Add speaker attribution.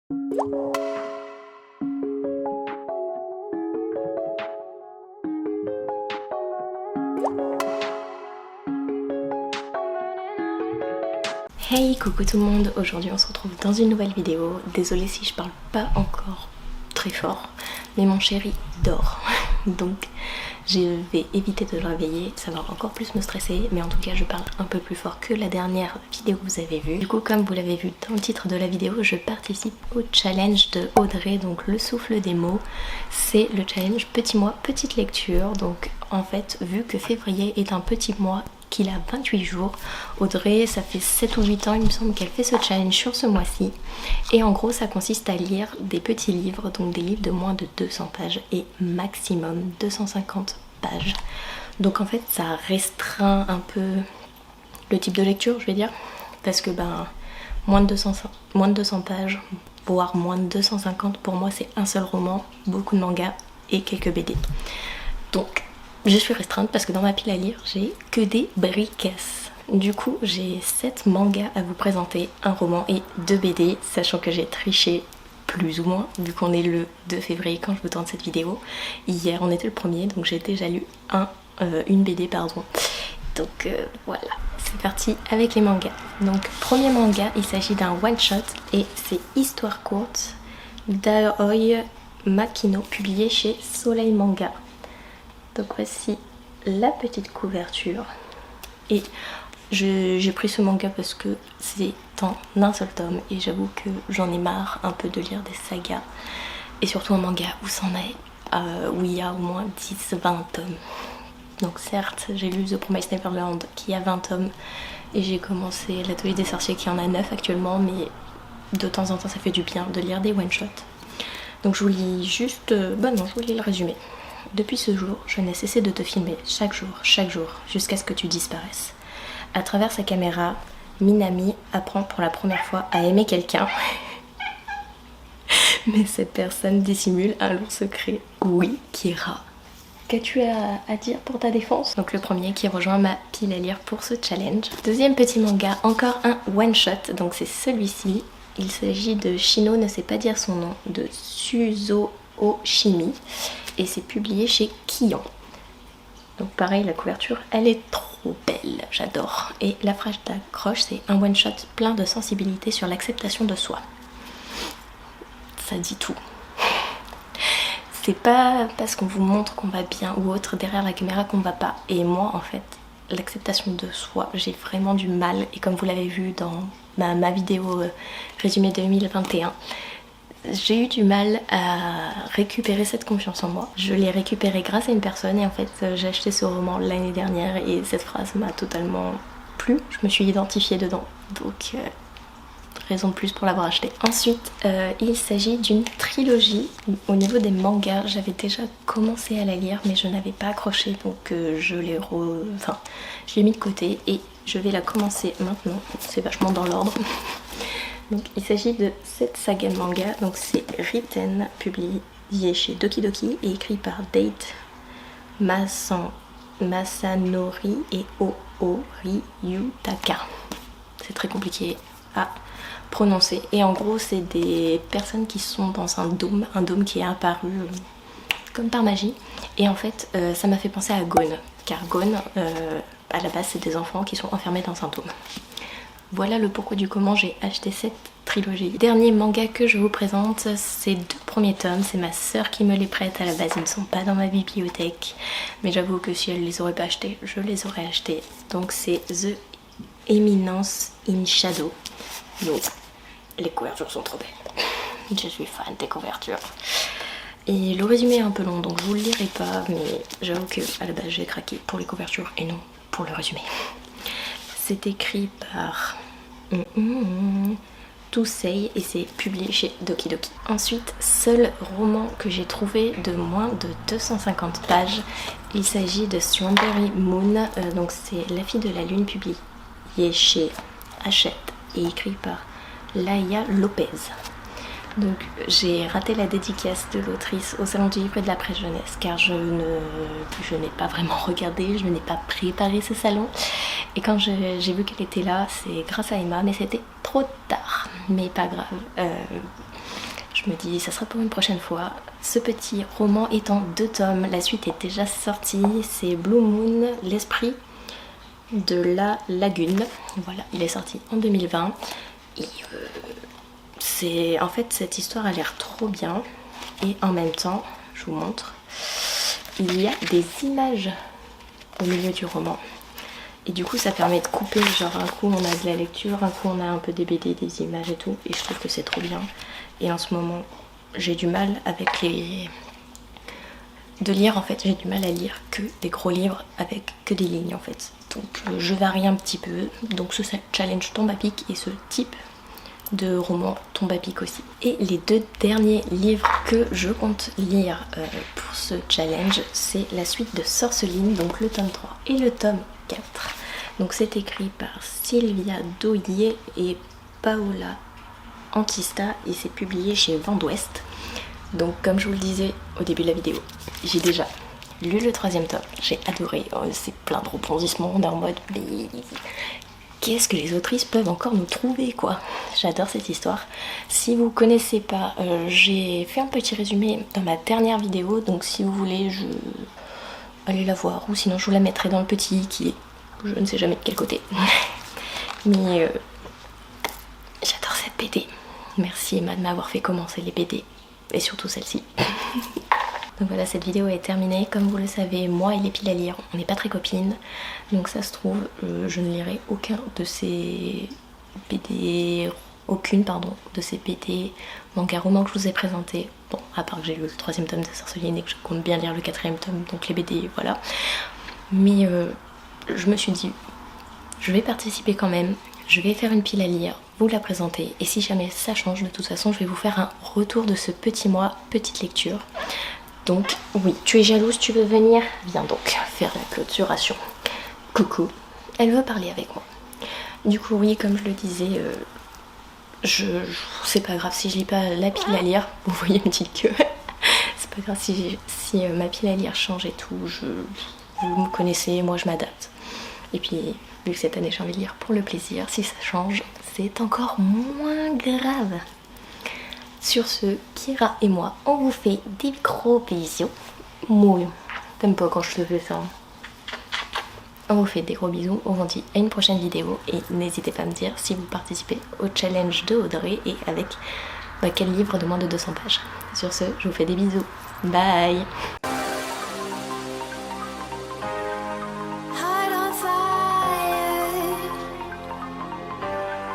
Speaker 1: Hey, coucou tout le monde, aujourd'hui on se retrouve dans une nouvelle vidéo. Désolée si je parle pas encore très fort, mais mon chéri dort, donc je vais éviter de le réveiller, ça va encore plus me stresser, mais en tout cas je parle un peu plus fort que la dernière vidéo que vous avez vue. Du coup, comme vous l'avez vu dans le titre de la vidéo, je participe au challenge de Audrey, donc le souffle des mots. C'est le challenge petit mois, petite lecture. Donc en fait, vu que février est un petit mois, qu'il a 28 jours. Audrey, ça fait 7 ou 8 ans, il me semble qu'elle fait ce challenge sur ce mois-ci. Et en gros, ça consiste à lire des petits livres, donc des livres de moins de 200 pages et maximum 250 pages. Donc en fait, ça restreint un peu le type de lecture, je vais dire, parce que moins de 200 pages, voire moins de 250, pour moi, c'est un seul roman, beaucoup de mangas et quelques BD. Donc, je suis restreinte parce que dans ma pile à lire, j'ai que des bricasses. Du coup, j'ai 7 mangas à vous présenter, un roman et 2 BD, sachant que j'ai triché plus ou moins, vu qu'on est le 2 février quand je vous tourne cette vidéo. Hier, on était le 1er, donc j'ai déjà lu une BD, pardon. Donc voilà, c'est parti avec les mangas. Donc, premier manga, il s'agit d'un one-shot et c'est Histoire courte d'Aoi Makino, publié chez Soleil Manga. Donc voici la petite couverture. Et j'ai pris ce manga parce que c'est en un seul tome et j'avoue que j'en ai marre un peu de lire des sagas. Et surtout un manga où il y a au moins 10-20 tomes. Donc certes, j'ai lu The Promised Neverland qui a 20 tomes et j'ai commencé l'Atelier des sorciers qui en a 9 actuellement, mais de temps en temps ça fait du bien de lire des one-shots. Donc je vous lis juste... je vous lis le résumé. Depuis ce jour, je n'ai cessé de te filmer chaque jour, jusqu'à ce que tu disparaisses. À travers sa caméra, Minami apprend pour la première fois à aimer quelqu'un. Mais cette personne dissimule un lourd secret. Oui, Kira. Qu'as-tu à dire pour ta défense? Donc le premier qui rejoint ma pile à lire pour ce challenge. Deuxième petit manga, encore un one-shot, donc c'est celui-ci. Il s'agit de Shino ne sait pas dire son nom, de Suzo Oshimi. Et c'est publié chez Kion. Donc pareil, la couverture, elle est trop belle, j'adore. Et la phrase d'accroche, c'est un one-shot plein de sensibilité sur l'acceptation de soi. Ça dit tout. C'est pas parce qu'on vous montre qu'on va bien ou autre derrière la caméra qu'on va pas. Et moi, en fait, l'acceptation de soi, j'ai vraiment du mal. Et comme vous l'avez vu dans ma vidéo résumé 2021, j'ai eu du mal à récupérer cette confiance en moi. Je l'ai récupérée grâce à une personne et en fait j'ai acheté ce roman l'année dernière et cette phrase m'a totalement plu. Je me suis identifiée dedans, donc raison de plus pour l'avoir acheté. Ensuite, il s'agit d'une trilogie. Au niveau des mangas, j'avais déjà commencé à la lire mais je n'avais pas accroché, donc je l'ai mis de côté et je vais la commencer maintenant. C'est vachement dans l'ordre. Donc il s'agit de cette saga de manga, donc c'est Riten, publié chez Doki Doki et écrit par Date Masanori et Ryutaka. C'est très compliqué à prononcer et en gros c'est des personnes qui sont dans un dôme qui est apparu comme par magie et en fait ça m'a fait penser à Gon, car Gon à la base c'est des enfants qui sont enfermés dans un dôme. Voilà le pourquoi du comment j'ai acheté cette trilogie. Dernier manga que je vous présente, c'est 2 premiers tomes. C'est ma soeur qui me les prête. À la base, ils ne sont pas dans ma bibliothèque. Mais j'avoue que si elle les aurait pas achetés, je les aurais achetés. Donc c'est The Eminence in Shadow. Donc les couvertures sont trop belles. Je suis fan des couvertures. Et le résumé est un peu long, donc je vous le lirai pas. Mais j'avoue que à la base, j'ai craqué pour les couvertures et non pour le résumé. C'est écrit par Tousei et c'est publié chez Doki Doki. Ensuite, seul roman que j'ai trouvé de moins de 250 pages. Il s'agit de Strawberry Moon, donc c'est La fille de la lune, publié chez Hachette et écrit par Laia Lopez. Donc j'ai raté la dédicace de l'autrice au Salon du Livre et de la Presse Jeunesse car je n'ai pas vraiment regardé, je n'ai pas préparé ce salon. Et quand j'ai vu qu'elle était là, c'est grâce à Emma, mais c'était trop tard. Mais pas grave. je me dis ça sera pour une prochaine fois. Ce petit roman est en 2 tomes, la suite est déjà sortie, c'est Blue Moon, l'esprit de la lagune. Voilà, il est sorti en 2020 et en fait cette histoire a l'air trop bien et en même temps, je vous montre, il y a des images au milieu du roman. Et du coup ça permet de couper, genre un coup on a de la lecture, un coup on a un peu des BD, des images et tout. Et je trouve que c'est trop bien. Et en ce moment j'ai du mal avec de lire en fait, j'ai du mal à lire que des gros livres avec que des lignes en fait. Donc je varie un petit peu. Donc ce challenge tombe à pic et ce type de roman tombe à pic aussi. Et les 2 derniers livres que je compte lire pour ce challenge, c'est la suite de Sorceline, donc le tome 3 et le tome 4. Donc c'est écrit par Sylvia Doyer et Paola Antista et c'est publié chez Vent d'Ouest. Donc comme je vous le disais au début de la vidéo, j'ai déjà lu le 3e tome, j'ai adoré, c'est plein de rebondissements, on est en mode mais qu'est-ce que les autrices peuvent encore nous trouver quoi. J'adore cette histoire. Si vous connaissez pas, j'ai fait un petit résumé dans ma dernière vidéo, donc si vous voulez allez la voir, ou sinon je vous la mettrai dans le petit qui est, je ne sais jamais de quel côté. Mais j'adore cette BD. Merci Emma de m'avoir fait commencer les BD, et surtout celle-ci. Donc voilà, cette vidéo est terminée. Comme vous le savez, moi et les piles à lire, on n'est pas très copines. Donc ça se trouve, je ne lirai aucune de ces BD, manga roman que je vous ai présenté. Bon, à part que j'ai lu le 3e tome de Sorceline et que je compte bien lire le 4e tome, donc les BD, voilà. Mais je me suis dit, je vais participer quand même, je vais faire une pile à lire, vous la présenter, et si jamais ça change, de toute façon, je vais vous faire un retour de ce petit mois, petite lecture. Donc oui, tu es jalouse, tu veux venir? Viens donc faire la clôturation. Coucou, elle veut parler avec moi. Du coup oui, comme je le disais, c'est pas grave si je lis pas la pile à lire, vous voyez me dire que c'est pas grave si ma pile à lire change et tout, vous me connaissez, moi je m'adapte. Et puis vu que cette année j'ai envie de lire pour le plaisir, si ça change, c'est encore moins grave. Sur ce, Kira et moi, on vous fait des gros bisous. Mouille, t'aimes pas quand je te fais ça. On vous fait des gros bisous, on vous dit à une prochaine vidéo et n'hésitez pas à me dire si vous participez au challenge de Audrey et avec quel livre de moins de 200 pages. Sur ce, je vous fais des bisous. Bye!